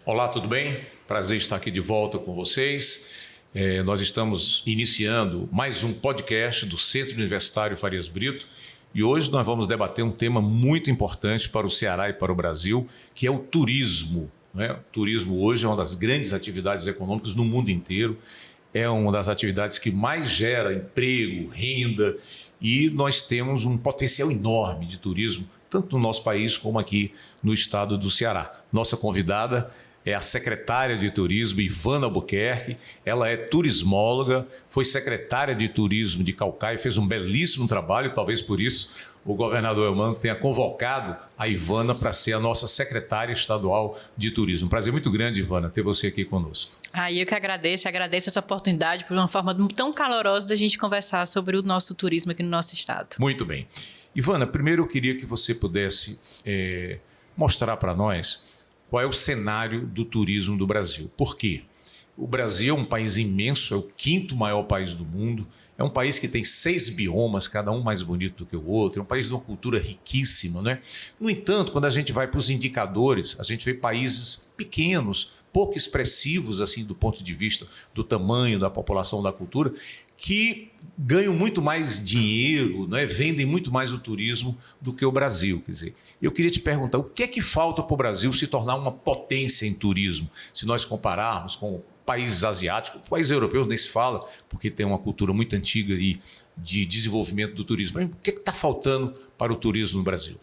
Olá, tudo bem? Prazer estar aqui de volta com vocês. Nós estamos iniciando mais um podcast do Centro Universitário Farias Brito e hoje nós vamos debater um tema muito importante para o Ceará e para o Brasil, que é o turismo. O turismo hoje é uma das grandes atividades econômicas no mundo inteiro, é uma das atividades que mais gera emprego, renda, e nós temos um potencial enorme de turismo, tanto no nosso país como aqui no estado do Ceará. Nossa convidada é a secretária de Turismo, Ivana Albuquerque. Ela é turismóloga, foi secretária de Turismo de Caucaia, fez um belíssimo trabalho, talvez por isso o governador Elmano tenha convocado a Ivana para ser a nossa secretária estadual de Turismo. Um prazer muito grande, Ivana, ter você aqui conosco. Eu que agradeço essa oportunidade por uma forma tão calorosa da gente conversar sobre o nosso turismo aqui no nosso estado. Muito bem. Ivana, primeiro eu queria que você pudesse mostrar para nós qual é o cenário do turismo do Brasil. Por quê? O Brasil é um país imenso, é o 5º maior país do mundo, é um país que tem 6 biomas, cada um mais bonito do que o outro, é um país de uma cultura riquíssima, né? No entanto, quando a gente vai para os indicadores, a gente vê países pequenos, pouco expressivos assim do ponto de vista do tamanho da população, da cultura, que ganham muito mais dinheiro, né? Vendem muito mais o turismo do que o Brasil. Quer dizer, eu queria te perguntar, o que é que falta para o Brasil se tornar uma potência em turismo, se nós compararmos com países asiáticos, países europeus nem se fala, porque tem uma cultura muito antiga de desenvolvimento do turismo. Mas o que está faltando para o turismo no Brasil?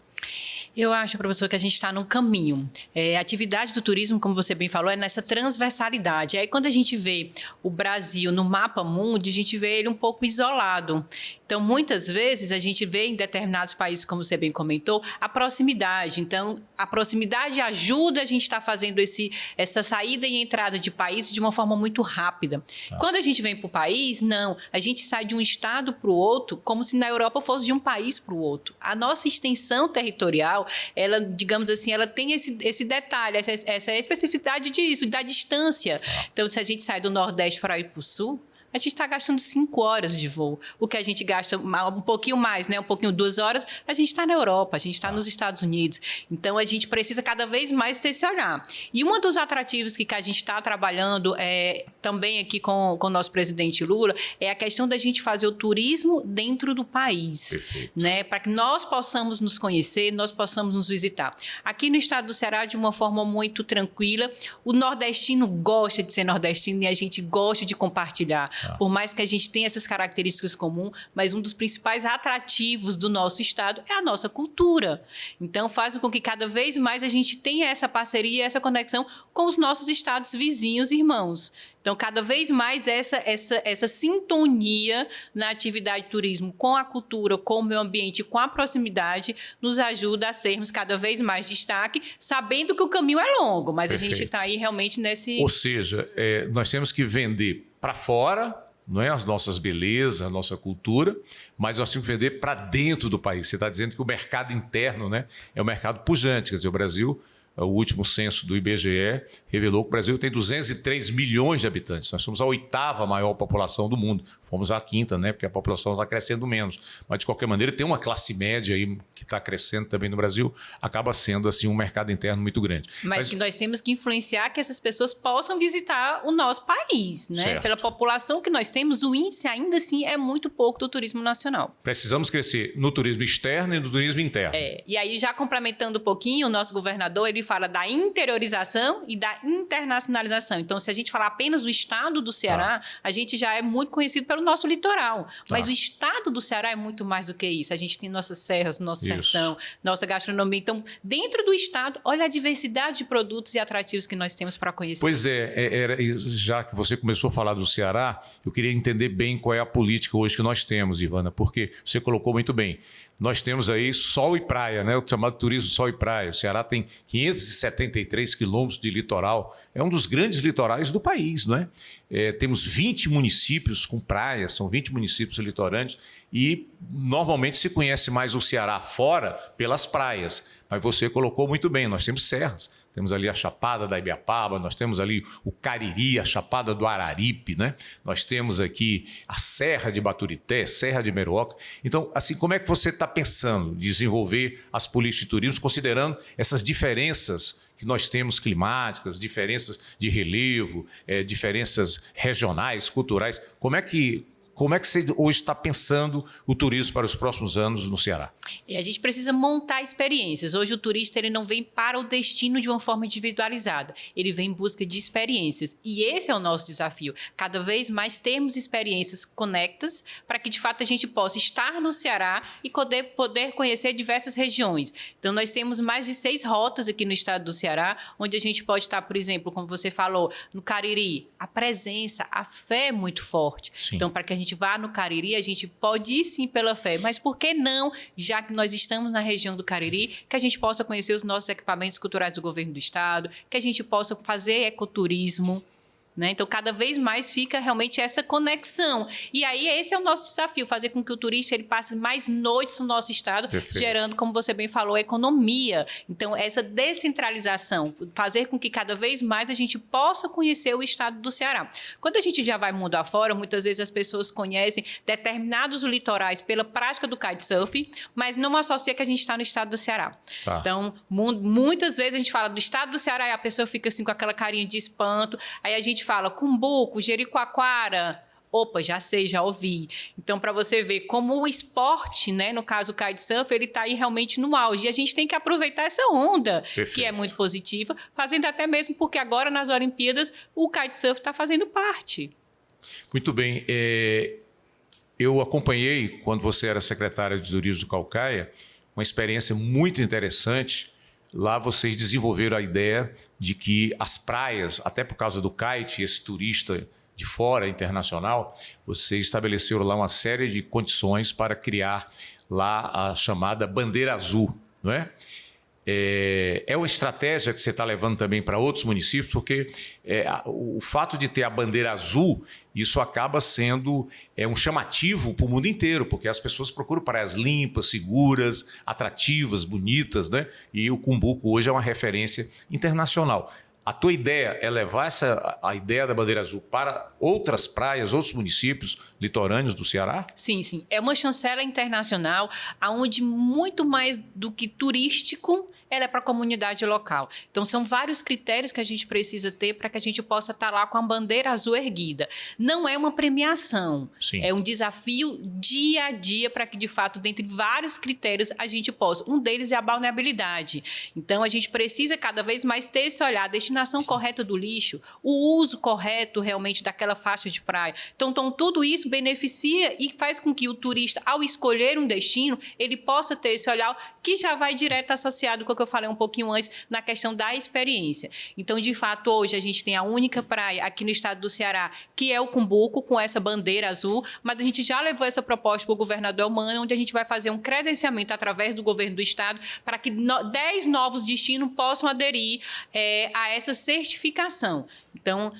Eu acho, professor, que a gente está no caminho. A atividade do turismo, como você bem falou, é nessa transversalidade. Aí quando a gente vê o Brasil no mapa mundo, a gente vê ele um pouco isolado. Então, muitas vezes, a gente vê em determinados países, como você bem comentou, a proximidade. Então, a proximidade ajuda a gente a estar fazendo essa saída e entrada de países de uma forma muito rápida. Quando a gente vem para o país, não. A gente sai de um estado para o outro, como se na Europa fosse de um país para o outro. A nossa extensão territorial, ela, digamos assim, ela tem esse detalhe, essa especificidade disso, da distância. Então, se a gente sai do Nordeste para ir para o Sul, a gente está gastando 5 horas de voo. O que a gente gasta um pouquinho mais, né? Um pouquinho 2 horas, a gente está na Europa, a gente está nos Estados Unidos. Então, a gente precisa cada vez mais ter esse olhar. E um dos atrativos que a gente está trabalhando também aqui com o nosso presidente Lula é a questão da gente fazer o turismo dentro do país. Perfeito. Né? Para que nós possamos nos conhecer, nós possamos nos visitar. Aqui no estado do Ceará, de uma forma muito tranquila, o nordestino gosta de ser nordestino e a gente gosta de compartilhar. Por mais que a gente tenha essas características comuns, mas um dos principais atrativos do nosso estado é a nossa cultura. Então, faz com que cada vez mais a gente tenha essa parceria, essa conexão com os nossos estados vizinhos e irmãos. Então, cada vez mais essa sintonia na atividade de turismo com a cultura, com o meio ambiente, com a proximidade, nos ajuda a sermos cada vez mais destaque, sabendo que o caminho é longo, mas Perfeito. A gente está aí realmente nesse... Ou seja, nós temos que vender para fora, não é, as nossas belezas, a nossa cultura, mas nós temos que vender para dentro do país. Você está dizendo que o mercado interno, né, é um mercado pujante, quer dizer, o Brasil... O último censo do IBGE revelou que o Brasil tem 203 milhões de habitantes. Nós somos a 8ª maior população do mundo. Fomos a 5ª, né? Porque a população está crescendo menos. Mas, de qualquer maneira, tem uma classe média aí que está crescendo também no Brasil. Acaba sendo, assim, um mercado interno muito grande. Mas que nós temos que influenciar que essas pessoas possam visitar o nosso país, né? Certo. Pela população que nós temos, o índice ainda assim é muito pouco do turismo nacional. Precisamos crescer no turismo externo e no turismo interno. E aí, já complementando um pouquinho, o nosso governador, ele fala da interiorização e da internacionalização. Então, se a gente falar apenas do estado do Ceará, a gente já é muito conhecido pelo nosso litoral. Mas o estado do Ceará é muito mais do que isso. A gente tem nossas serras, nosso sertão, nossa gastronomia. Então, dentro do estado, olha a diversidade de produtos e atrativos que nós temos para conhecer. Pois já que você começou a falar do Ceará, eu queria entender bem qual é a política hoje que nós temos, Ivana, porque você colocou muito bem. Nós temos aí sol e praia, né? O chamado turismo sol e praia. O Ceará tem 573 quilômetros de litoral. É um dos grandes litorais do país, não é? Temos 20 municípios com praias, são 20 municípios litorâneos e normalmente se conhece mais o Ceará fora pelas praias. Mas você colocou muito bem, nós temos serras, temos ali a Chapada da Ibiapaba, nós temos ali o Cariri, a Chapada do Araripe, né? Nós temos aqui a Serra de Baturité, Serra de Meruoca. Então, assim, como é que você está pensando em desenvolver as políticas de turismo, considerando essas diferenças que nós temos climáticas, diferenças de relevo, diferenças regionais, culturais? Como é que você hoje está pensando o turismo para os próximos anos no Ceará? E a gente precisa montar experiências. Hoje o turista ele não vem para o destino de uma forma individualizada. Ele vem em busca de experiências. E esse é o nosso desafio. Cada vez mais termos experiências conectas para que, de fato, a gente possa estar no Ceará e poder conhecer diversas regiões. Então, nós temos mais de 6 rotas aqui no estado do Ceará, onde a gente pode estar, por exemplo, como você falou, no Cariri. A presença, a fé é muito forte. Sim. Então, para que a gente vá no Cariri, a gente pode ir sim pela fé, mas por que não, já que nós estamos na região do Cariri, que a gente possa conhecer os nossos equipamentos culturais do governo do estado, que a gente possa fazer ecoturismo, né? Então, cada vez mais fica realmente essa conexão. E aí, esse é o nosso desafio, fazer com que o turista ele passe mais noites no nosso estado, Perfeito. Gerando, como você bem falou, economia. Então, essa descentralização, fazer com que cada vez mais a gente possa conhecer o estado do Ceará. Quando a gente já vai mundo afora, muitas vezes as pessoas conhecem determinados litorais pela prática do kitesurf, mas não associa que a gente está no estado do Ceará. Tá. Então, muitas vezes a gente fala do estado do Ceará e a pessoa fica assim com aquela carinha de espanto, aí a gente fala Cumbuco, Jericoacoara. Opa, já sei, já ouvi. Então, para você ver como o esporte, né, no caso o kitesurf, ele está aí realmente no auge. E a gente tem que aproveitar essa onda, Perfeito. que é muito positiva, fazendo até mesmo porque agora nas Olimpíadas o kitesurf está fazendo parte. Muito bem. Eu acompanhei, quando você era secretária de Turismo do Caucaia, uma experiência muito interessante. Lá vocês desenvolveram a ideia de que as praias, até por causa do kite, esse turista de fora, internacional, vocês estabeleceram lá uma série de condições para criar lá a chamada bandeira azul, não é? É uma estratégia que você está levando também para outros municípios, porque o fato de ter a bandeira azul, isso acaba sendo um chamativo para o mundo inteiro, porque as pessoas procuram praias limpas, seguras, atrativas, bonitas, né? E o Cumbuco hoje é uma referência internacional. A tua ideia é levar a ideia da bandeira azul para outras praias, outros municípios litorâneos do Ceará? Sim, sim. É uma chancela internacional, onde muito mais do que turístico, ela é para a comunidade local. Então, são vários critérios que a gente precisa ter para que a gente possa estar lá com a bandeira azul erguida. Não é uma premiação, Sim. É um desafio dia a dia para que, de fato, dentre vários critérios, a gente possa. Um deles é a balneabilidade. Então, a gente precisa cada vez mais ter esse olhar, destinação correta do lixo, o uso correto realmente daquela faixa de praia. Então, tudo isso beneficia e faz com que o turista, ao escolher um destino, ele possa ter esse olhar que já vai direto associado com o que eu falei um pouquinho antes na questão da experiência. Então, de fato, hoje a gente tem a única praia aqui no estado do Ceará, que é o Cumbuco, com essa bandeira azul, mas a gente já levou essa proposta para o governador Elmano, onde a gente vai fazer um credenciamento através do governo do estado para que 10 novos destinos possam aderir a essa certificação. Então,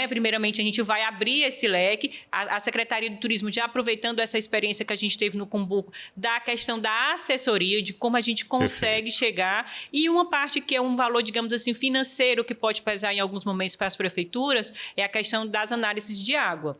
primeiramente, a gente vai abrir esse leque. A Secretaria de Turismo, já aproveitando essa experiência que a gente teve no Cumbuco, da questão da assessoria, de como a gente consegue chegar. E uma parte que é um valor, digamos assim, financeiro, que pode pesar em alguns momentos para as prefeituras, é a questão das análises de água.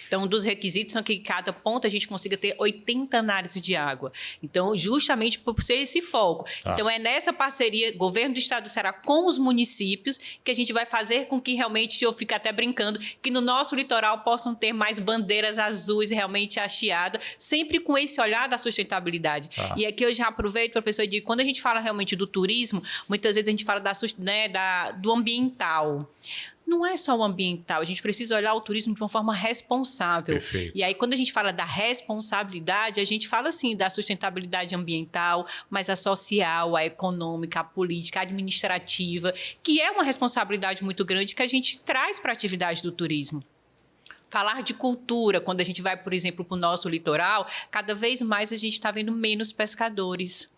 Então, um dos requisitos são que em cada ponto a gente consiga ter 80 análises de água. Então, justamente por ser esse foco. Tá. Então, é nessa parceria, governo do estado do Ceará com os municípios, que a gente vai fazer com que realmente, eu fico até brincando, que no nosso litoral possam ter mais bandeiras azuis realmente hasteadas, sempre com esse olhar da sustentabilidade. Tá. E aqui eu já aproveito, professor, e digo, quando a gente fala realmente do turismo, muitas vezes a gente fala do ambiental. Não é só o ambiental, a gente precisa olhar o turismo de uma forma responsável. Perfeito. E aí, quando a gente fala da responsabilidade, a gente fala, assim, da sustentabilidade ambiental, mas a social, a econômica, a política, a administrativa, que é uma responsabilidade muito grande que a gente traz para a atividade do turismo. Falar de cultura, quando a gente vai, por exemplo, para o nosso litoral, cada vez mais a gente está vendo menos pescadores,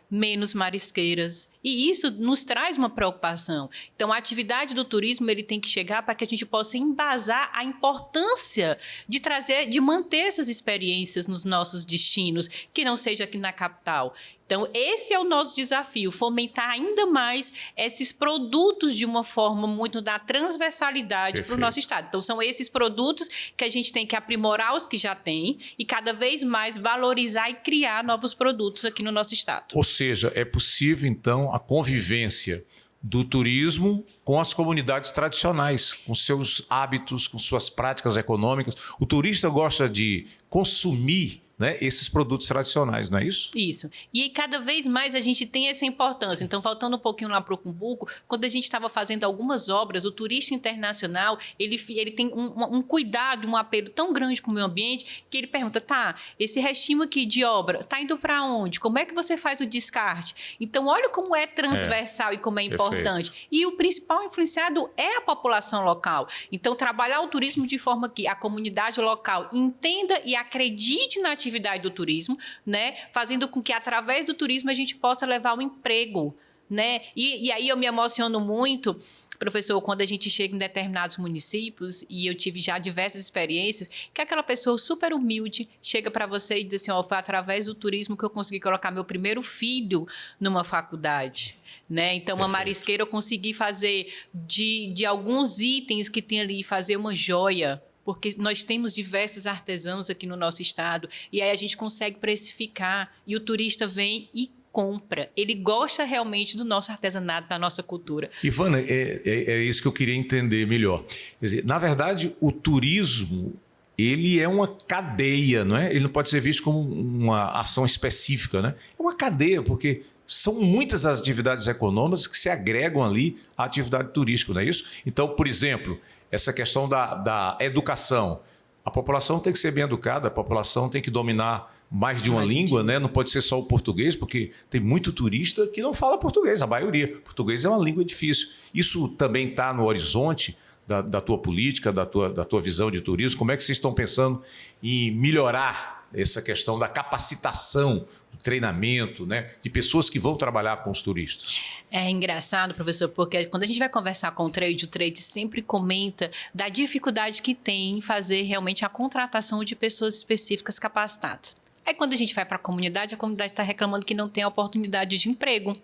menos marisqueiras. E isso nos traz uma preocupação. Então, a atividade do turismo ele tem que chegar para que a gente possa embasar a importância de trazer, de manter essas experiências nos nossos destinos, que não seja aqui na capital. Então, esse é o nosso desafio, fomentar ainda mais esses produtos de uma forma muito da transversalidade para o nosso estado. Então, são esses produtos que a gente tem que aprimorar os que já tem e cada vez mais valorizar e criar novos produtos aqui no nosso estado. Ou seja, é possível, então, a convivência do turismo com as comunidades tradicionais, com seus hábitos, com suas práticas econômicas. O turista gosta de consumir, né, esses produtos tradicionais, não é isso? Isso. E aí, cada vez mais a gente tem essa importância. Então, voltando um pouquinho lá para o Cumbuco, quando a gente estava fazendo algumas obras, o turista internacional, ele tem um cuidado, um apelo tão grande com o meio ambiente, que ele pergunta, tá, esse restinho aqui de obra, tá indo para onde? Como é que você faz o descarte? Então, olha como é transversal e como é importante. Perfeito. E o principal influenciado é a população local. Então, trabalhar o turismo de forma que a comunidade local entenda e acredite na atividade do turismo, né? Fazendo com que através do turismo a gente possa levar o emprego, né? E aí eu me emociono muito, professor, quando a gente chega em determinados municípios, e eu tive já diversas experiências, que aquela pessoa super humilde chega para você e diz assim, foi através do turismo que eu consegui colocar meu primeiro filho numa faculdade. Né? Então, uma marisqueira eu consegui fazer de alguns itens que tem ali, fazer uma joia, porque nós temos diversos artesãos aqui no nosso estado, e aí a gente consegue precificar, e o turista vem e compra. Ele gosta realmente do nosso artesanato, da nossa cultura. Ivana, é isso que eu queria entender melhor. Quer dizer, na verdade, o turismo, ele é uma cadeia, não é? Ele não pode ser visto como uma ação específica, né? É uma cadeia, porque são muitas as atividades econômicas que se agregam ali à atividade turística, não é isso? Então, por exemplo, essa questão da educação. A população tem que ser bem educada, a população tem que dominar mais de uma língua, né? Não pode ser só o português, porque tem muito turista que não fala português, a maioria. Português é uma língua difícil. Isso também está no horizonte da tua política, da tua visão de turismo. Como é que vocês estão pensando em melhorar essa questão da capacitação, do treinamento, né, de pessoas que vão trabalhar com os turistas? É engraçado, professor, porque quando a gente vai conversar com o trade sempre comenta da dificuldade que tem em fazer realmente a contratação de pessoas específicas capacitadas. Aí quando a gente vai para a comunidade está reclamando que não tem oportunidade de emprego.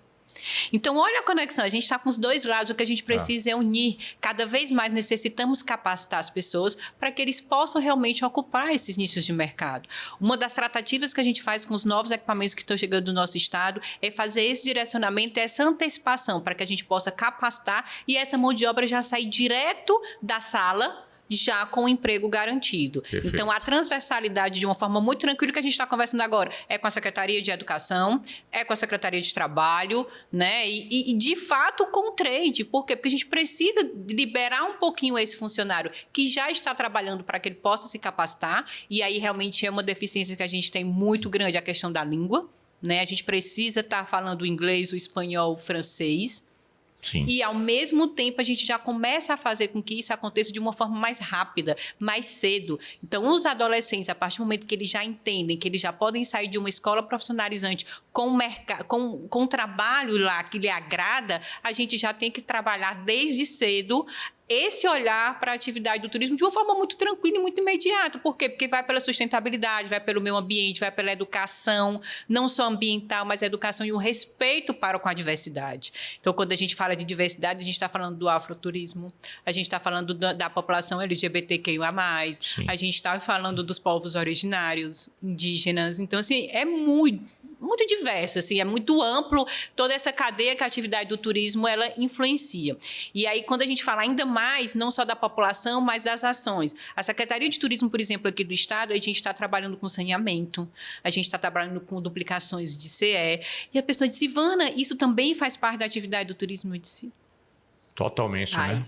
Então, olha a conexão, a gente está com os dois lados, o que a gente precisa é unir. Cada vez mais necessitamos capacitar as pessoas para que eles possam realmente ocupar esses nichos de mercado. Uma das tratativas que a gente faz com os novos equipamentos que estão chegando no nosso estado é fazer esse direcionamento, essa antecipação, para que a gente possa capacitar e essa mão de obra já sair direto da sala, já com o emprego garantido. Perfeito. Então, a transversalidade, de uma forma muito tranquila, que a gente está conversando agora, é com a Secretaria de Educação, é com a Secretaria de Trabalho, né? E de fato, com o trade. Por quê? Porque a gente precisa liberar um pouquinho esse funcionário que já está trabalhando para que ele possa se capacitar, e aí realmente é uma deficiência que a gente tem muito grande, a questão da língua, né? A gente precisa estar falando o inglês, o espanhol, o francês. Sim. E, ao mesmo tempo, a gente já começa a fazer com que isso aconteça de uma forma mais rápida, mais cedo. Então, os adolescentes, a partir do momento que eles já entendem que eles já podem sair de uma escola profissionalizante com trabalho lá que lhe agrada, a gente já tem que trabalhar desde cedo esse olhar para a atividade do turismo de uma forma muito tranquila e muito imediata. Por quê? Porque vai pela sustentabilidade, vai pelo meio ambiente, vai pela educação, não só ambiental, mas a educação e o respeito para com a diversidade. Então, quando a gente fala de diversidade, a gente está falando do afroturismo, a gente está falando da população LGBTQIA+, a gente está falando dos povos originários, indígenas. Então, assim, é muito diverso, assim, é muito amplo toda essa cadeia que a atividade do turismo ela influencia. E aí, quando a gente fala ainda mais, não só da população, mas das ações. A Secretaria de Turismo, por exemplo, aqui do estado, a gente está trabalhando com saneamento, a gente está trabalhando com duplicações de CE, e a pessoa disse, Ivana, isso também faz parte da atividade do turismo? Eu disse, totalmente, né?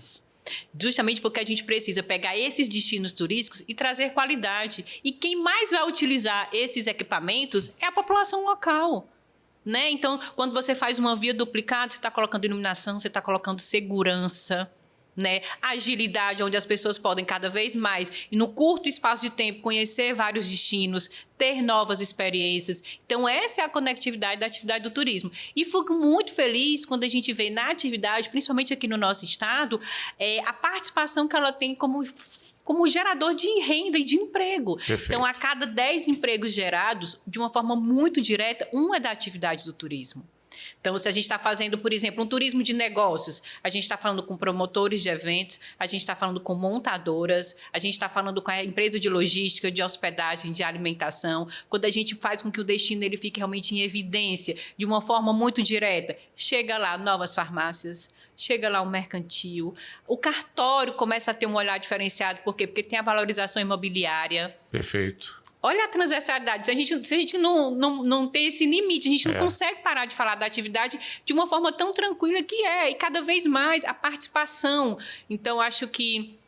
Justamente porque a gente precisa pegar esses destinos turísticos e trazer qualidade. E quem mais vai utilizar esses equipamentos é a população local, né? Então, quando você faz uma via duplicada, você está colocando iluminação, você está colocando segurança, né? Agilidade, onde as pessoas podem cada vez mais, e no curto espaço de tempo, conhecer vários destinos, ter novas experiências. Então, essa é a conectividade da atividade do turismo. E fico muito feliz quando a gente vê na atividade, principalmente aqui no nosso estado, a participação que ela tem como gerador de renda e de emprego. Perfeito. Então, a cada 10 empregos gerados, de uma forma muito direta, um é da atividade do turismo. Então, se a gente está fazendo, por exemplo, um turismo de negócios, a gente está falando com promotores de eventos, a gente está falando com montadoras, a gente está falando com a empresa de logística, de hospedagem, de alimentação. Quando a gente faz com que o destino ele fique realmente em evidência, de uma forma muito direta, chega lá novas farmácias, chega lá o mercantil, o cartório começa a ter um olhar diferenciado. Por quê? Porque tem a valorização imobiliária. Perfeito. Olha a transversalidade. Se a gente não tem esse limite, a gente não consegue parar de falar da atividade de uma forma tão tranquila que é. E cada vez mais a participação. Então, acho que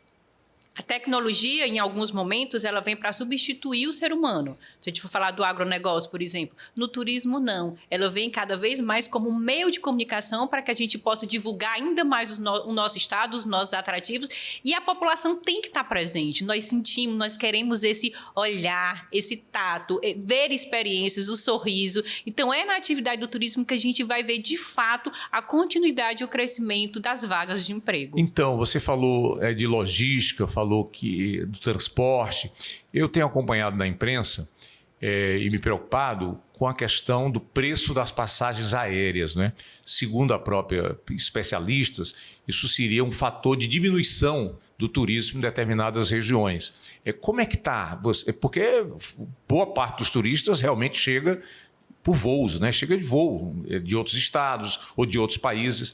a tecnologia, em alguns momentos, ela vem para substituir o ser humano. Se a gente for falar do agronegócio, por exemplo. No turismo, não. Ela vem cada vez mais como um meio de comunicação para que a gente possa divulgar ainda mais o nosso estado, os nossos atrativos. E a população tem que estar presente. Nós sentimos, nós queremos esse olhar, esse tato, ver experiências, o sorriso. Então, é na atividade do turismo que a gente vai ver, de fato, a continuidade e o crescimento das vagas de emprego. Então, você falou de logística, falou do transporte. Eu tenho acompanhado na imprensa e me preocupado com a questão do preço das passagens aéreas, né? Segundo a própria especialistas, isso seria um fator de diminuição do turismo em determinadas regiões. Como é que está? Porque boa parte dos turistas realmente chega por voos, né? Chega de voo de outros estados ou de outros países.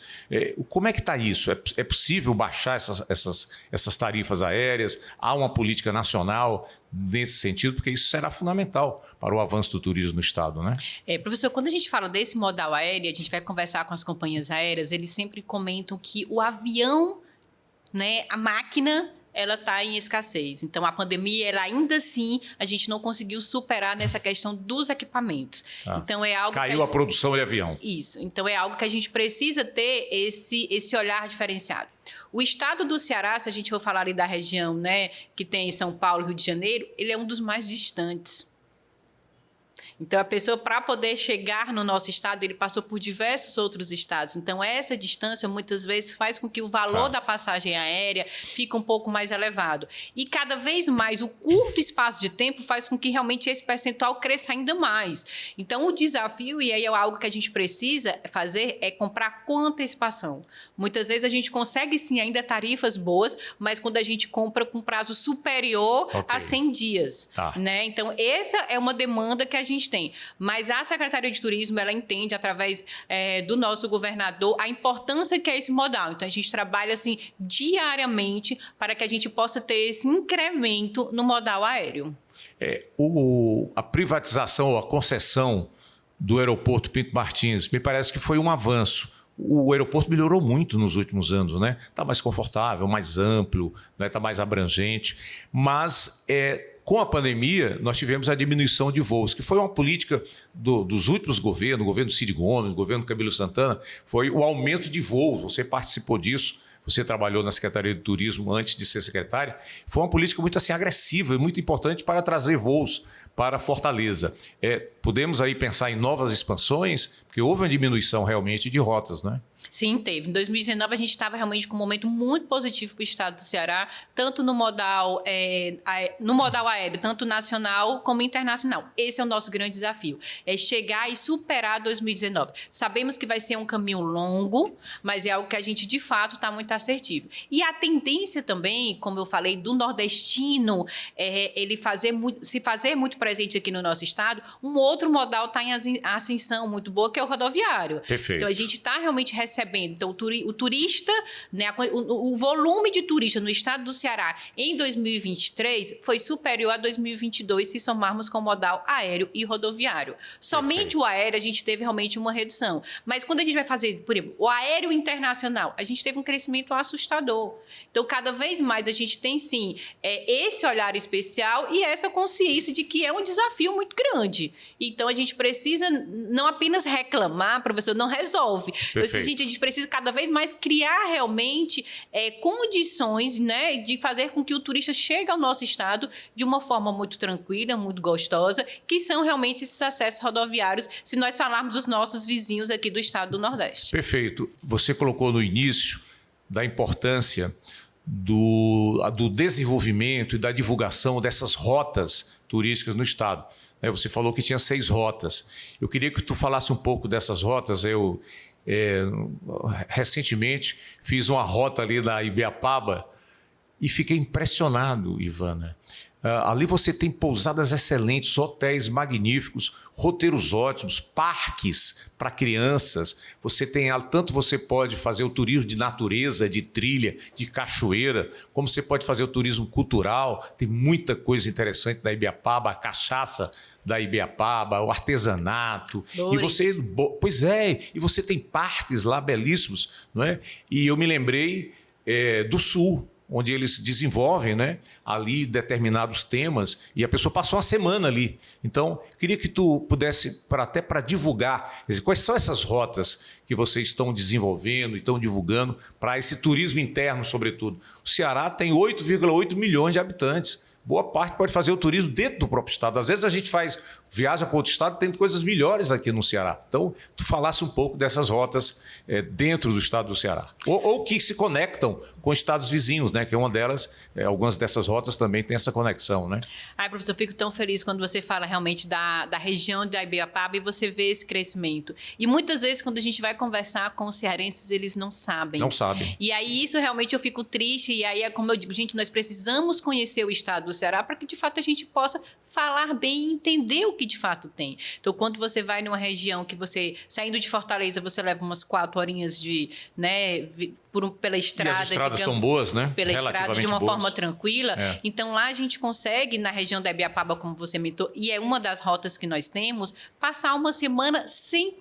Como é que está isso? É possível baixar essas tarifas aéreas? Há uma política nacional nesse sentido? Porque isso será fundamental para o avanço do turismo no estado, né? Professor, quando a gente fala desse modal aéreo, a gente vai conversar com as companhias aéreas, eles sempre comentam que o avião, né, a máquina, ela está em escassez. Então, a pandemia, ela ainda assim, a gente não conseguiu superar nessa questão dos equipamentos. Então, é algo Caiu a produção de avião. Isso. Então, é algo que a gente precisa ter esse olhar diferenciado. O estado do Ceará, se a gente for falar ali da região, né, que tem São Paulo, Rio de Janeiro, ele é um dos mais distantes. Então, a pessoa, para poder chegar no nosso estado, ele passou por diversos outros estados. Então, essa distância, muitas vezes, faz com que o valor da passagem aérea fique um pouco mais elevado. E, cada vez mais, o curto espaço de tempo faz com que, realmente, esse percentual cresça ainda mais. Então, o desafio, e aí é algo que a gente precisa fazer, é comprar com antecipação. Muitas vezes, a gente consegue, sim, ainda tarifas boas, mas quando a gente compra com prazo superior a 100 dias. Né? Então, essa é uma demanda que a gente tem. Mas a Secretaria de Turismo, ela entende, através do nosso governador, a importância que é esse modal. Então, a gente trabalha assim, diariamente para que a gente possa ter esse incremento no modal aéreo. A privatização ou a concessão do aeroporto Pinto Martins, me parece que foi um avanço. O aeroporto melhorou muito nos últimos anos, né? Está mais confortável, mais amplo, né? Está mais abrangente. Mas com a pandemia, nós tivemos a diminuição de voos, que foi uma política dos últimos governos, o governo Cid Gomes, o governo Camilo Santana, foi o aumento de voos. Você participou disso, você trabalhou na Secretaria de Turismo antes de ser secretária. Foi uma política muito assim, agressiva e muito importante para trazer voos para Fortaleza. Podemos aí pensar em novas expansões, porque houve uma diminuição realmente de rotas, né? Sim, teve. Em 2019, a gente estava realmente com um momento muito positivo para o estado do Ceará, tanto no modal aéreo, tanto nacional como internacional. Esse é o nosso grande desafio, é chegar e superar 2019. Sabemos que vai ser um caminho longo, mas é algo que a gente, de fato, está muito assertivo. E a tendência também, como eu falei, do nordestino, ele se fazer muito presente aqui no nosso estado. Um outro modal está em ascensão muito boa, que é o rodoviário. Perfeito. Então, a gente está realmente recebendo. Então, o turista, né, o volume de turista no estado do Ceará em 2023 foi superior a 2022, se somarmos com o modal aéreo e rodoviário. Somente Perfeito. O aéreo, a gente teve realmente uma redução. Mas quando a gente vai fazer, por exemplo, o aéreo internacional, a gente teve um crescimento assustador. Então, cada vez mais a gente tem, sim, esse olhar especial e essa consciência de que é um desafio muito grande Então, a gente precisa não apenas reclamar, professor, não resolve. A gente precisa cada vez mais criar realmente condições, né, de fazer com que o turista chegue ao nosso estado de uma forma muito tranquila, muito gostosa, que são realmente esses acessos rodoviários, se nós falarmos dos nossos vizinhos aqui do estado do Nordeste. Perfeito. Você colocou no início da importância do desenvolvimento e da divulgação dessas rotas turísticas no estado. Você falou que tinha 6 rotas. Eu queria que tu falasse um pouco dessas rotas. Eu recentemente fiz uma rota ali da Ibiapaba e fiquei impressionado, Ivana. Ali você tem pousadas excelentes, hotéis magníficos, roteiros ótimos, parques para crianças. Tanto você pode fazer o turismo de natureza, de trilha, de cachoeira, como você pode fazer o turismo cultural. Tem muita coisa interessante da Ibiapaba, a cachaça da Ibiapaba, o artesanato. E você tem parques lá belíssimos, não é? E eu me lembrei do Sul, onde eles desenvolvem, né, ali determinados temas, e a pessoa passou uma semana ali. Então, queria que tu pudesse, até para divulgar, quais são essas rotas que vocês estão desenvolvendo e estão divulgando para esse turismo interno, sobretudo. O Ceará tem 8,8 milhões de habitantes. Boa parte pode fazer o turismo dentro do próprio estado. Às vezes a gente viaja para outro estado, tem coisas melhores aqui no Ceará. Então, tu falasse um pouco dessas rotas dentro do estado do Ceará. Ou que se conectam com estados vizinhos, né? Que é uma delas, algumas dessas rotas também tem essa conexão, né? Professor, eu fico tão feliz quando você fala realmente da região da Ibiapaba e você vê esse crescimento. E muitas vezes, quando a gente vai conversar com os cearenses, eles não sabem. Não sabem. E aí, isso realmente eu fico triste. E aí, é como eu digo, gente, nós precisamos conhecer o estado do Ceará para que, de fato, a gente possa falar bem e entender o que de fato tem. Então, quando você vai numa região que você, saindo de Fortaleza, você leva umas 4 horinhas pela estrada. E as estradas estão boas, né? Pela estrada, de uma forma tranquila. É. Então, lá a gente consegue, na região da Ibiapaba, como você mentou, e é uma das rotas que nós temos, passar uma semana sem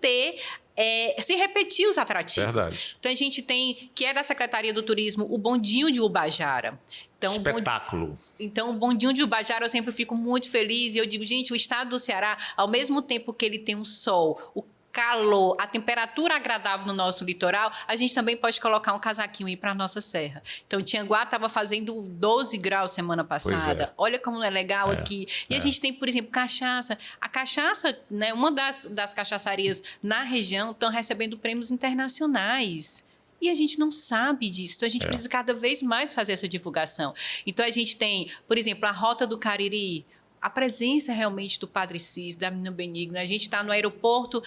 repetir os atrativos. Verdade. Então, a gente tem, que é da Secretaria do Turismo, o Bondinho de Ubajara. Então, espetáculo. Então, o Bondinho de Ubajara, eu sempre fico muito feliz. E eu digo, gente, o estado do Ceará, ao mesmo tempo que ele tem um sol, o calor, a temperatura agradável no nosso litoral, a gente também pode colocar um casaquinho aí para a nossa serra. Então, Tianguá estava fazendo 12 graus semana passada. Olha como é legal aqui. E a gente tem, por exemplo, cachaça. A cachaça, né, uma das cachaçarias na região estão recebendo prêmios internacionais. E a gente não sabe disso. Então, a gente precisa cada vez mais fazer essa divulgação. Então, a gente tem, por exemplo, a Rota do Cariri, a presença realmente do Padre Cis, da Menina Benigna. A gente está no aeroporto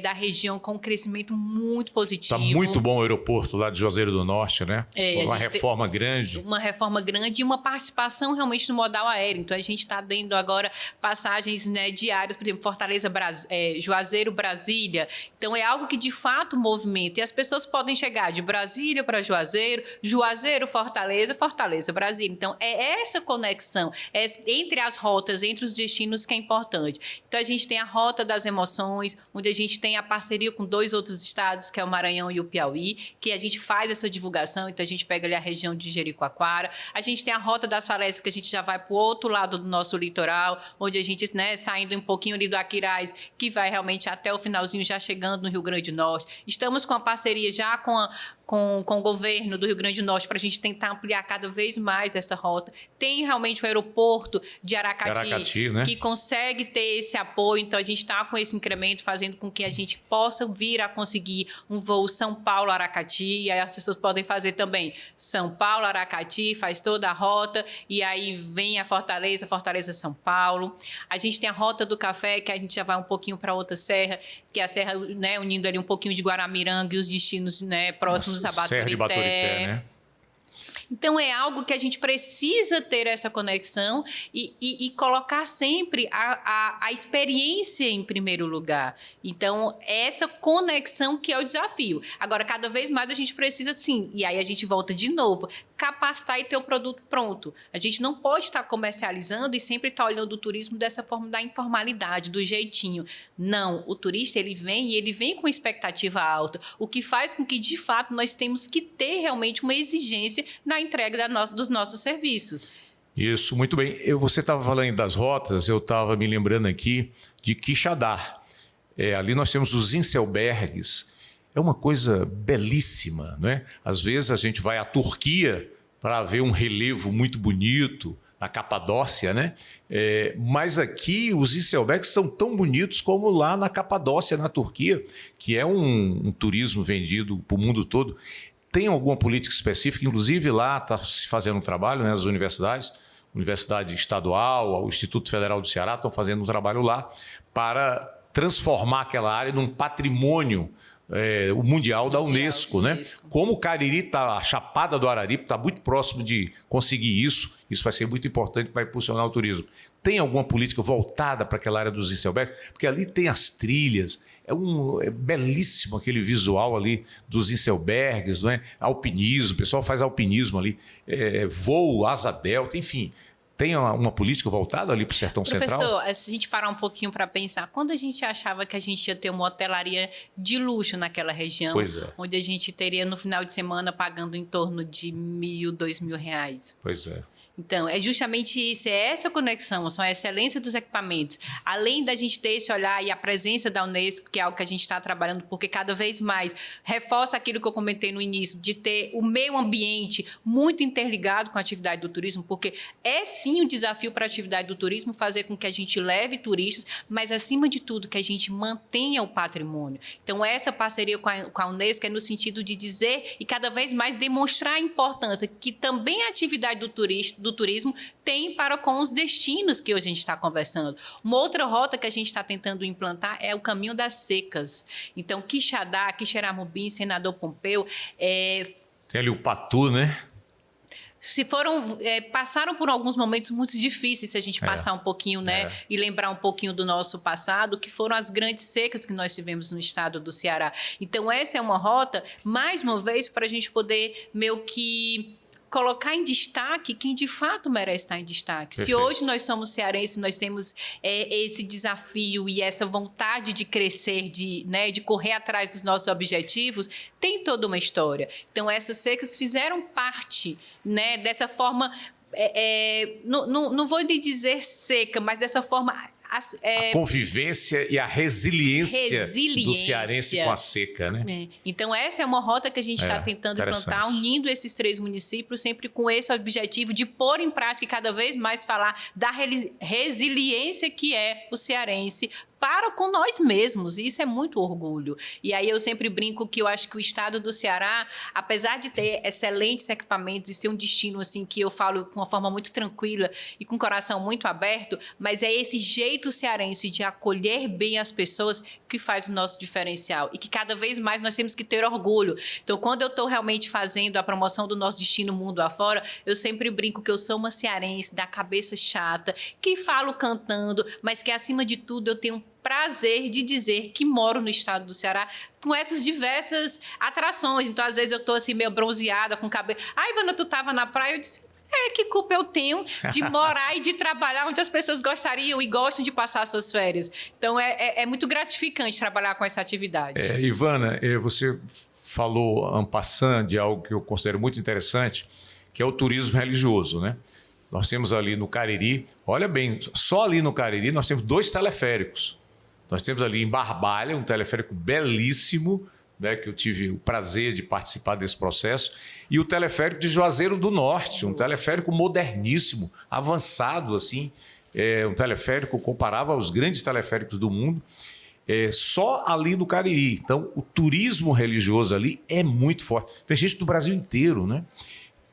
da região com um crescimento muito positivo. Está muito bom o aeroporto lá de Juazeiro do Norte, né? Uma reforma grande. Uma reforma grande e uma participação realmente no modal aéreo. Então, a gente está dando agora passagens, né, diárias, por exemplo, Juazeiro, Brasília. Então, é algo que de fato movimenta. E as pessoas podem chegar de Brasília para Juazeiro, Juazeiro, Fortaleza, Fortaleza, Brasília. Então, é essa conexão entre as rotas, entre os destinos, que é importante. Então, a gente tem a Rota das Emoções, onde a gente tem a parceria com 2 outros estados, que é o Maranhão e o Piauí, que a gente faz essa divulgação. Então, a gente pega ali a região de Jericoacoara. A gente tem a Rota das Falésias, que a gente já vai para o outro lado do nosso litoral, onde a gente, né, saindo um pouquinho ali do Aquiraz, que vai realmente até o finalzinho, já chegando no Rio Grande do Norte. Estamos com a parceria já com o governo do Rio Grande do Norte para a gente tentar ampliar cada vez mais essa rota. Tem realmente o aeroporto de Aracati, né, que consegue ter esse apoio. Então, a gente está com esse incremento, fazendo com que a gente possa vir a conseguir um voo São Paulo-Aracati. E aí as pessoas podem fazer também São Paulo-Aracati, faz toda a rota, e aí vem a Fortaleza, Fortaleza-São Paulo. A gente tem a Rota do Café, que a gente já vai um pouquinho para outra serra, que é a serra, né, unindo ali um pouquinho de Guaramiranga e os destinos, né, próximos a Baturité. Serra de Baturité, né? Então, é algo que a gente precisa ter essa conexão e colocar sempre a experiência em primeiro lugar. Então, essa conexão que é o desafio. Agora, cada vez mais a gente precisa, sim, e aí a gente volta de novo, capacitar e ter o produto pronto. A gente não pode estar comercializando e sempre estar olhando o turismo dessa forma da informalidade, do jeitinho. Não, o turista, ele vem com expectativa alta, o que faz com que, de fato, nós temos que ter realmente uma exigência na entrega dos nossos serviços. Isso, muito bem. Você estava falando das rotas, eu estava me lembrando aqui de Quixadá. Ali nós temos os Inselbergues. É uma coisa belíssima, não é? Às vezes a gente vai à Turquia para ver um relevo muito bonito, na Capadócia, né? Mas aqui os Inselbergues são tão bonitos como lá na Capadócia, na Turquia, que é um turismo vendido para o mundo todo. Tem alguma política específica? Inclusive lá está se fazendo um trabalho, né? As universidades, Universidade Estadual, o Instituto Federal do Ceará estão fazendo um trabalho lá para transformar aquela área num patrimônio o mundial da Unesco, né? Como o Cariri está, a Chapada do Araripe está muito próximo de conseguir isso vai ser muito importante para impulsionar o turismo. Tem alguma política voltada para aquela área dos Inselbergues? Porque ali tem as trilhas, é belíssimo aquele visual ali dos Inselbergues, não é? Alpinismo, o pessoal faz alpinismo ali, voo, asa delta, enfim. Tem uma política voltada ali para o Sertão Central? Professor, se a gente parar um pouquinho para pensar, quando a gente achava que a gente ia ter uma hotelaria de luxo naquela região, onde a gente teria no final de semana pagando em torno de R$1.000, R$2.000. Pois é. Então, é justamente isso, é essa conexão, são a excelência dos equipamentos. Além da gente ter esse olhar e a presença da Unesco, que é algo que a gente está trabalhando, porque cada vez mais reforça aquilo que eu comentei no início, de ter o meio ambiente muito interligado com a atividade do turismo, porque é sim um desafio para a atividade do turismo fazer com que a gente leve turistas, mas acima de tudo que a gente mantenha o patrimônio. Então, essa parceria com a Unesco é no sentido de dizer e cada vez mais demonstrar a importância que também a atividade do turismo tem para com os destinos que hoje a gente está conversando. Uma outra rota que a gente está tentando implantar é o caminho das secas. Então, Quixadá, Quixeramobim, Senador Pompeu... Tem ali o Patu, né? Passaram por alguns momentos muito difíceis, se a gente passar um pouquinho, né, e lembrar um pouquinho do nosso passado, que foram as grandes secas que nós tivemos no estado do Ceará. Então, essa é uma rota, mais uma vez, para a gente poder meio que colocar em destaque quem de fato merece estar em destaque. Perfeito. Se hoje nós somos cearenses, nós temos esse desafio e essa vontade de crescer, de correr atrás dos nossos objetivos, tem toda uma história. Então, essas secas fizeram parte, né, dessa forma, não vou lhe dizer seca, mas dessa forma... a convivência e a resiliência do cearense com a seca, né? Então, essa é uma rota que a gente está tentando implantar, unindo esses 3 municípios, sempre com esse objetivo de pôr em prática e cada vez mais falar da resiliência que é o cearense para com nós mesmos, e isso é muito orgulho. E aí eu sempre brinco que eu acho que o estado do Ceará, apesar de ter excelentes equipamentos e ser um destino assim que eu falo com uma forma muito tranquila e com o coração muito aberto, mas é esse jeito cearense de acolher bem as pessoas que faz o nosso diferencial e que cada vez mais nós temos que ter orgulho. Então, quando eu estou realmente fazendo a promoção do nosso destino mundo afora, eu sempre brinco que eu sou uma cearense da cabeça chata, que falo cantando, mas que acima de tudo eu tenho prazer de dizer que moro no estado do Ceará com essas diversas atrações. Então, às vezes, eu estou assim meio bronzeada, com cabelo... Ivana, tu estava na praia? Eu disse... que culpa eu tenho de morar e de trabalhar onde as pessoas gostariam e gostam de passar suas férias. Então, é muito gratificante trabalhar com essa atividade. Ivana, você falou en passant de algo que eu considero muito interessante, que é o turismo religioso, né? Nós temos ali no Cariri, olha bem, só ali no Cariri nós temos 2 teleféricos. Nós temos ali em Barbalha um teleférico belíssimo, né, que eu tive o prazer de participar desse processo, e o teleférico de Juazeiro do Norte, um teleférico moderníssimo, avançado, assim, um teleférico comparável aos grandes teleféricos do mundo, só ali no Cariri. Então, o turismo religioso ali é muito forte. Tem gente do Brasil inteiro, né?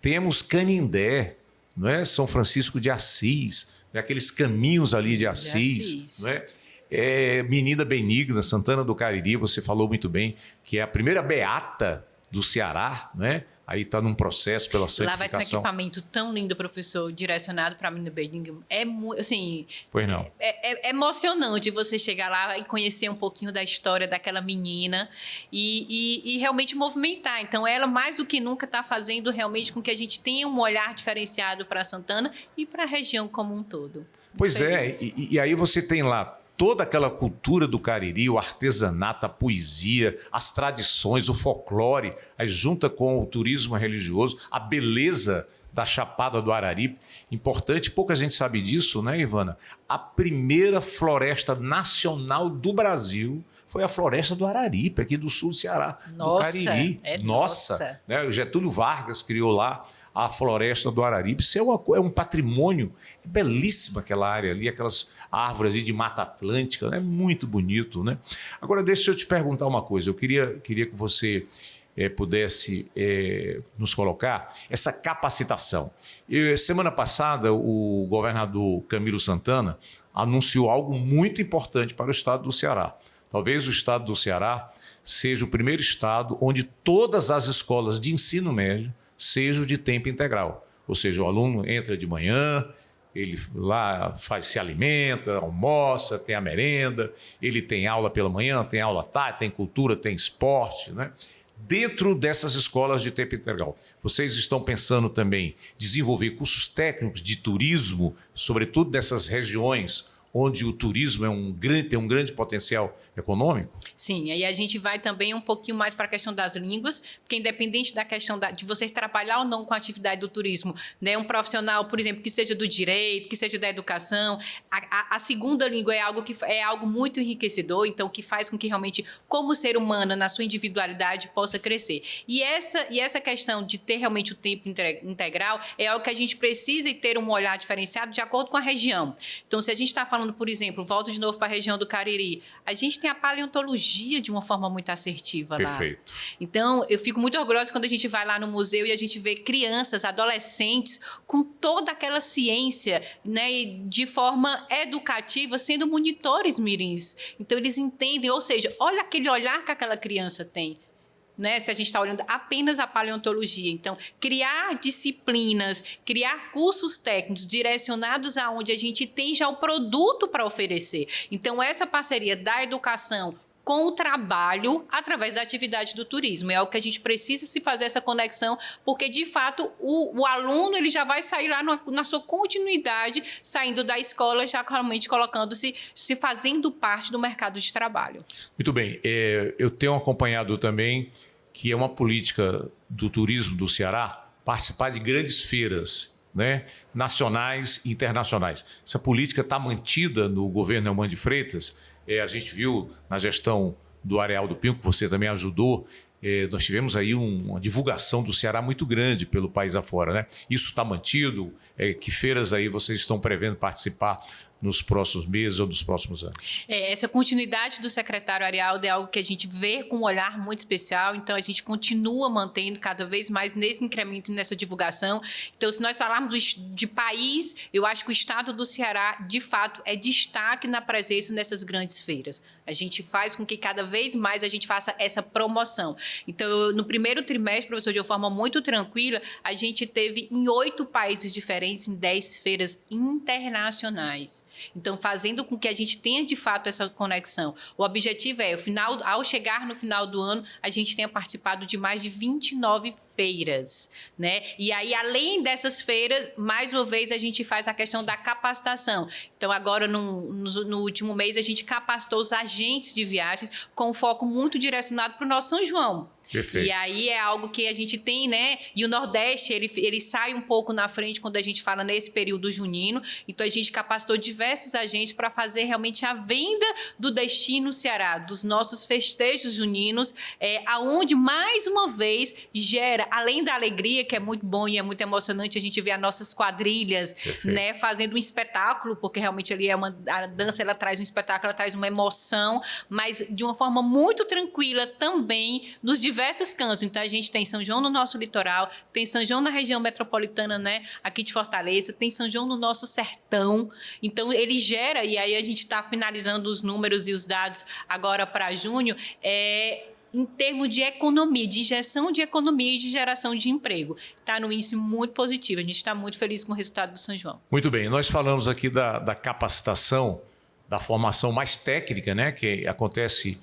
Temos Canindé, não é? São Francisco de Assis, aqueles caminhos ali de Assis. Não é? Menina Benigna, Santana do Cariri, você falou muito bem, que é a primeira beata do Ceará, né? Aí está num processo pela santificação. Lá vai ter um equipamento tão lindo, professor, direcionado para a menina Benigna. Assim, pois não. É emocionante você chegar lá e conhecer um pouquinho da história daquela menina e realmente movimentar. Então, ela, mais do que nunca, está fazendo realmente com que a gente tenha um olhar diferenciado para Santana e para a região como um todo. Pois e aí você tem lá toda aquela cultura do Cariri, o artesanato, a poesia, as tradições, o folclore, aí junta com o turismo religioso, a beleza da Chapada do Araripe. Importante, pouca gente sabe disso, né, Ivana? A primeira floresta nacional do Brasil foi a floresta do Araripe, aqui do sul do Ceará, do Cariri. Nossa! Né? O Getúlio Vargas criou lá a floresta do Araripe. Isso é um patrimônio, é belíssima aquela área ali, aquelas árvores ali de Mata Atlântica, né? Muito bonito, né? Agora, deixa eu te perguntar uma coisa. Eu queria que você pudesse nos colocar essa capacitação. Semana passada, o governador Camilo Santana anunciou algo muito importante para o estado do Ceará. Talvez o estado do Ceará seja o primeiro estado onde todas as escolas de ensino médio sejam de tempo integral. Ou seja, o aluno entra de manhã, ele lá se alimenta, almoça, tem a merenda, ele tem aula pela manhã, tem aula à tarde, tem cultura, tem esporte, né? Dentro dessas escolas de tempo integral, vocês estão pensando também em desenvolver cursos técnicos de turismo, sobretudo nessas regiões onde o turismo tem um grande potencial econômico? Sim, aí a gente vai também um pouquinho mais para a questão das línguas, porque independente da questão de você trabalhar ou não com a atividade do turismo, né, um profissional, por exemplo, que seja do direito, que seja da educação, a segunda língua é algo muito enriquecedor, então que faz com que realmente, como ser humano, na sua individualidade, possa crescer. E essa questão de ter realmente o tempo integral é algo que a gente precisa ter um olhar diferenciado de acordo com a região. Então, se a gente está falando, por exemplo, volto de novo para a região do Cariri, a gente tem a paleontologia de uma forma muito assertiva lá. Perfeito. Então, eu fico muito orgulhosa quando a gente vai lá no museu e a gente vê crianças, adolescentes, com toda aquela ciência, né, de forma educativa, sendo monitores mirins. Então, eles entendem, ou seja, olha aquele olhar que aquela criança tem. Né, se a gente está olhando apenas a paleontologia. Então, criar disciplinas, criar cursos técnicos direcionados aonde a gente tem já o produto para oferecer. Então, essa parceria da educação com o trabalho através da atividade do turismo. É algo que a gente precisa se fazer essa conexão, porque, de fato, o aluno ele já vai sair lá na sua continuidade, saindo da escola, já realmente colocando-se, se fazendo parte do mercado de trabalho. Muito bem. Eu tenho acompanhado também que é uma política do turismo do Ceará participar de grandes feiras, né, nacionais e internacionais. Essa política está mantida no governo Eumano de Freitas. A gente viu na gestão do Areal do Pinho, que você também ajudou, nós tivemos aí uma divulgação do Ceará muito grande pelo país afora, né? Isso está mantido? Que feiras aí vocês estão prevendo participar nos próximos meses ou nos próximos anos? Essa continuidade do secretário Arialdo é algo que a gente vê com um olhar muito especial, então a gente continua mantendo cada vez mais nesse incremento e nessa divulgação. Então, se nós falarmos de país, eu acho que o estado do Ceará, de fato, é destaque na presença nessas grandes feiras. A gente faz com que cada vez mais a gente faça essa promoção. Então, no primeiro trimestre, professor, de uma forma muito tranquila, a gente teve em 8 países diferentes, em 10 feiras internacionais. Então, fazendo com que a gente tenha, de fato, essa conexão. O objetivo é, ao chegar no final do ano, a gente tenha participado de mais de 29 feiras, né? E aí, além dessas feiras, mais uma vez, a gente faz a questão da capacitação. Então, agora, no último mês, a gente capacitou os agentes de viagens com um foco muito direcionado para o nosso São João. Perfeito. E aí é algo que a gente tem, né? E o Nordeste, ele sai um pouco na frente quando a gente fala nesse período junino. Então, a gente capacitou diversos agentes para fazer realmente a venda do destino Ceará, dos nossos festejos juninos, aonde, mais uma vez, gera, além da alegria, que é muito bom e é muito emocionante, a gente vê as nossas quadrilhas, né, fazendo um espetáculo, porque realmente ali a dança, ela traz um espetáculo, ela traz uma emoção, mas de uma forma muito tranquila também, nos diversos cantos. Então, a gente tem São João no nosso litoral, tem São João na região metropolitana, né, aqui de Fortaleza, tem São João no nosso sertão. Então, ele gera, e aí a gente está finalizando os números e os dados agora para junho, em termos de economia, de injeção de economia e de geração de emprego. Está no índice muito positivo. A gente está muito feliz com o resultado do São João. Muito bem. Nós falamos aqui da capacitação, da formação mais técnica, né, que acontece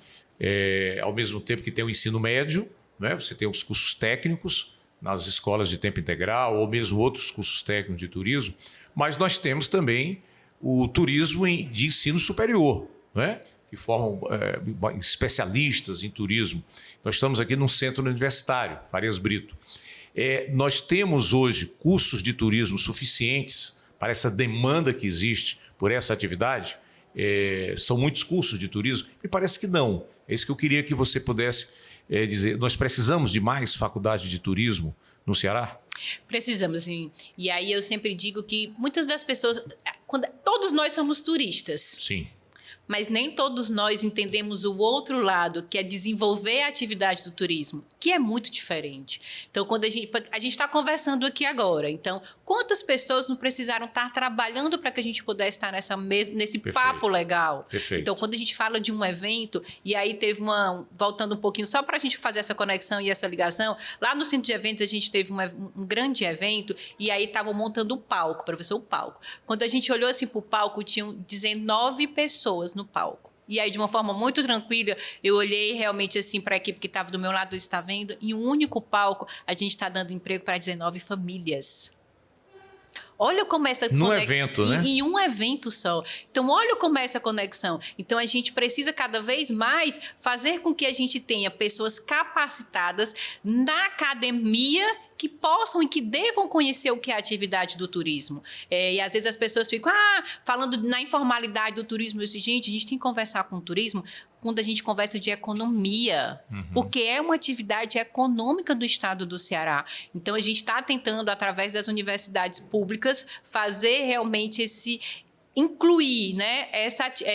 ao mesmo tempo que tem o ensino médio, né? Você tem os cursos técnicos nas escolas de tempo integral ou mesmo outros cursos técnicos de turismo, mas nós temos também o turismo de ensino superior, né? Que formam especialistas em turismo. Nós estamos aqui num centro universitário, Farias Brito. Nós temos hoje cursos de turismo suficientes para essa demanda que existe por essa atividade? São muitos cursos de turismo? Me parece que não. É isso que eu queria que você pudesse dizer. Nós precisamos de mais faculdade de turismo no Ceará? Precisamos, sim. E aí eu sempre digo que muitas das pessoas... todos nós somos turistas. Sim. Mas nem todos nós entendemos o outro lado, que é desenvolver a atividade do turismo, que é muito diferente. Então, quando a gente está conversando aqui agora, então, quantas pessoas não precisaram estar trabalhando para que a gente pudesse estar nesse papo legal? Perfeito. Então, quando a gente fala de um evento, e aí teve voltando um pouquinho, só para a gente fazer essa conexão e essa ligação, lá no centro de eventos a gente teve um grande evento, e aí estavam montando um palco, professor, um palco. Quando a gente olhou assim para o palco, tinham 19 pessoas no palco. E aí, de uma forma muito tranquila, eu olhei realmente assim para a equipe que estava do meu lado, está vendo, em um único palco, a gente está dando emprego para 19 famílias. Olha como essa conexão... Num evento, né? Em um evento só. Então, olha como é essa conexão. Então, a gente precisa cada vez mais fazer com que a gente tenha pessoas capacitadas na academia que possam e que devam conhecer o que é a atividade do turismo. E às vezes as pessoas ficam falando na informalidade do turismo. Eu disse, gente, a gente tem que conversar com o turismo quando a gente conversa de economia, porque é uma atividade econômica do estado do Ceará. Então, a gente está tentando, através das universidades públicas, fazer realmente incluir, né,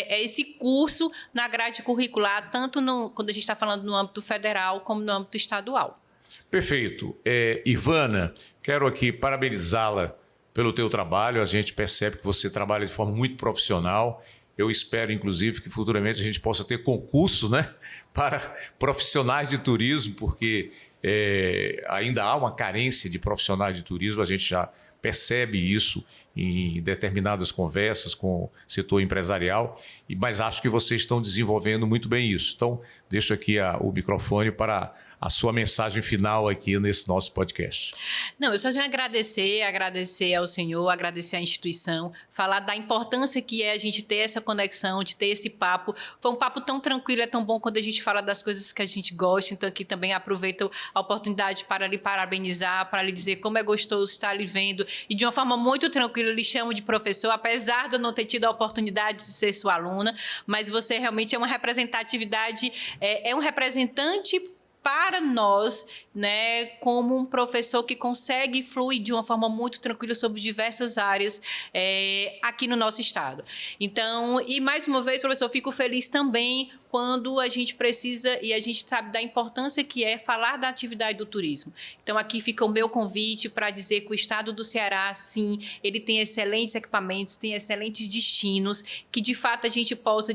esse curso na grade curricular, tanto quando a gente está falando no âmbito federal como no âmbito estadual. Perfeito. Ivana, quero aqui parabenizá-la pelo teu trabalho. A gente percebe que você trabalha de forma muito profissional. Eu espero, inclusive, que futuramente a gente possa ter concurso, né, para profissionais de turismo, porque ainda há uma carência de profissionais de turismo. A gente já percebe isso em determinadas conversas com o setor empresarial, mas acho que vocês estão desenvolvendo muito bem isso. Então, deixo aqui o microfone para a sua mensagem final aqui nesse nosso podcast. Não, eu só tenho a agradecer ao senhor, agradecer à instituição, falar da importância que é a gente ter essa conexão, de ter esse papo. Foi um papo tão tranquilo, é tão bom quando a gente fala das coisas que a gente gosta. Então, aqui também aproveito a oportunidade para lhe parabenizar, para lhe dizer como é gostoso estar lhe vendo. E de uma forma muito tranquila, eu lhe chamo de professor, apesar de eu não ter tido a oportunidade de ser sua aluna, mas você realmente é uma representatividade, é um representante para nós, né, como um professor que consegue fluir de uma forma muito tranquila sobre diversas áreas aqui no nosso estado. Então, e mais uma vez, professor, fico feliz também quando a gente precisa e a gente sabe da importância que é falar da atividade do turismo. Então, aqui fica o meu convite para dizer que o estado do Ceará, sim, ele tem excelentes equipamentos, tem excelentes destinos, que de fato a gente possa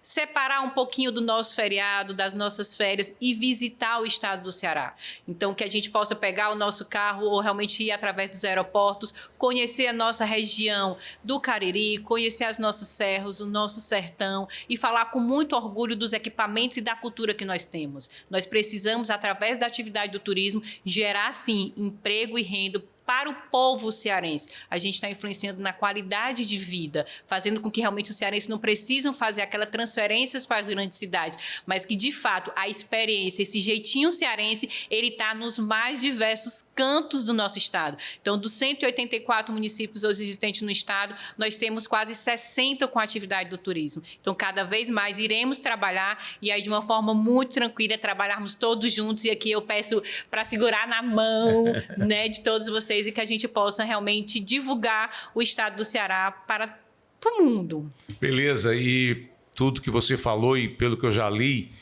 separar um pouquinho do nosso feriado, das nossas férias e visitar o estado do Ceará. Então, que a gente possa pegar o nosso carro ou realmente ir através dos aeroportos, conhecer a nossa região do Cariri, conhecer as nossas serras, o nosso sertão e falar com muito orgulho dos equipamentos e da cultura que nós temos. Nós precisamos, através da atividade do turismo, gerar, sim, emprego e renda para o povo cearense. A gente está influenciando na qualidade de vida, fazendo com que realmente os cearenses não precisam fazer aquelas transferências para as grandes cidades, mas que, de fato, a experiência, esse jeitinho cearense, ele está nos mais diversos cantos do nosso estado. Então, dos 184 municípios hoje existentes no estado, nós temos quase 60 com atividade do turismo. Então, cada vez mais iremos trabalhar e aí, de uma forma muito tranquila, trabalharmos todos juntos. E aqui eu peço para segurar na mão, né, de todos vocês, e que a gente possa realmente divulgar o estado do Ceará para o mundo. Beleza, e tudo que você falou e pelo que eu já li,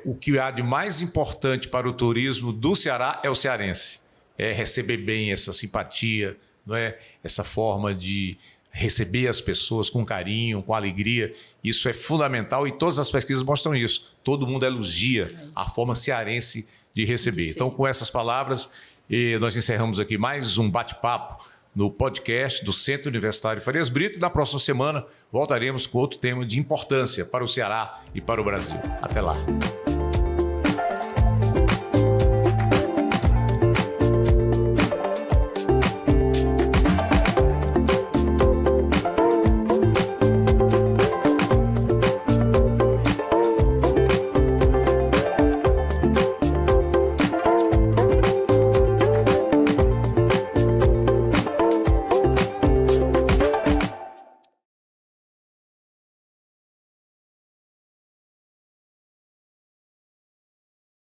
o que há de mais importante para o turismo do Ceará é o cearense. É receber bem essa simpatia, não é? Essa forma de receber as pessoas com carinho, com alegria. Isso é fundamental e todas as pesquisas mostram isso. Todo mundo elogia a forma cearense de receber. Então, com essas palavras, nós encerramos aqui mais um bate-papo no podcast do Centro Universitário Farias Brito. Na próxima semana voltaremos com outro tema de importância para o Ceará e para o Brasil. Até lá.